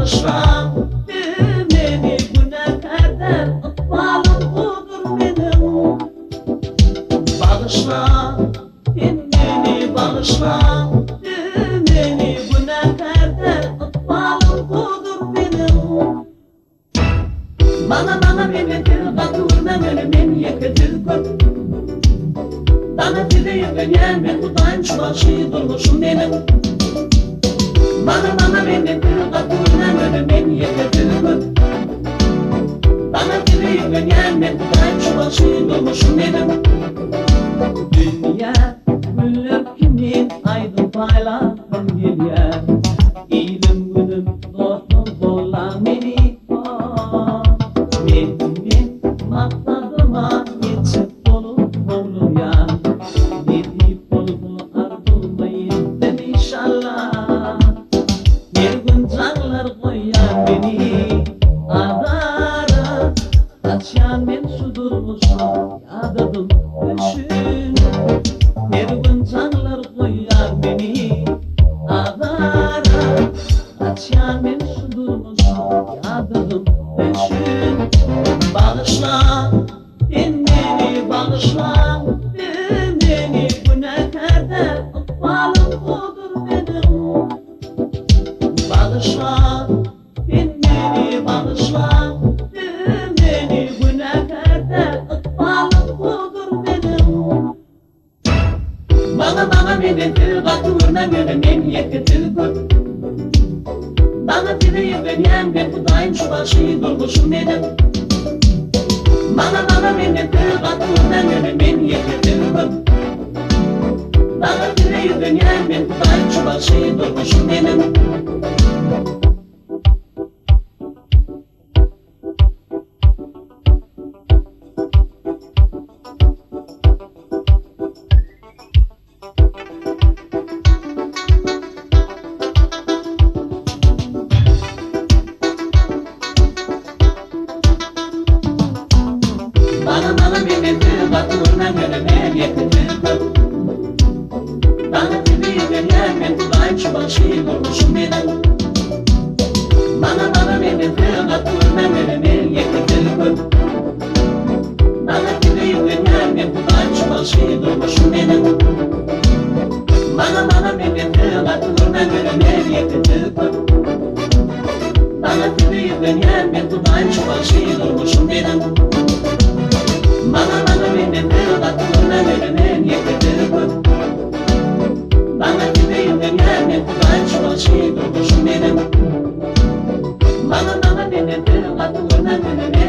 Bağışla beni günahkardan, ıkbalım budur benim. Bağışla beni, bağışla beni günahkardan, ıkbalım budur benim. Bana beni bakıyorum önüme yakıtır koy. Bana direğim ben kutayım şu başı durmuşum benim. Bana beni bakıyorum önüme yakıtır koy. Bana direğim ben kutayım şu başı durmuşum benim. Dünya güllük kimin aydın paylaşım geliyor. İlim günüm dostum bolan beni. Benim maksadıma geçip dolu ya. Gidip dolu ardılmayın dedi inşallah. Bir gün canlar koyar beni adara. Kaçyan ben su durmuşum yadadım düşün. Bir gün canlar koyar beni adara. Kaçyan ben su durmuşum yadadım düşün. Bağışla beni, bağışla beni günahkardan, ıkbalım budur benim. Bağışla beni, bağışla beni günahkardan, ıkbalım budur benim. Bana beni bakıyorum önüme yakıtır koy. Bana direğim ben kutayım şu başı durmuşum benim. Bana beni bakıyorum önüme yakıtır koy. Bana direğim ben kutayım şu başı durmuşum benim. Bana beni bakıyorum önüme yakıtır koy. Bana direğim ben kutayım şu başı durmuşum benim. Bana beni bakıyorum önüme yakıtır koy. Bana direğim ben kutayım şu başı durmuşum benim. Bana beni bakıyorum önüme yakıtır koy. Bana direğim ben kutayım şu başı durmuşum benim. Bana beni bakıyorum önüme yakıtır koy. Bana direğim ben kutayım şu başı durmuşum benim. Bana beni bakıyorum önüme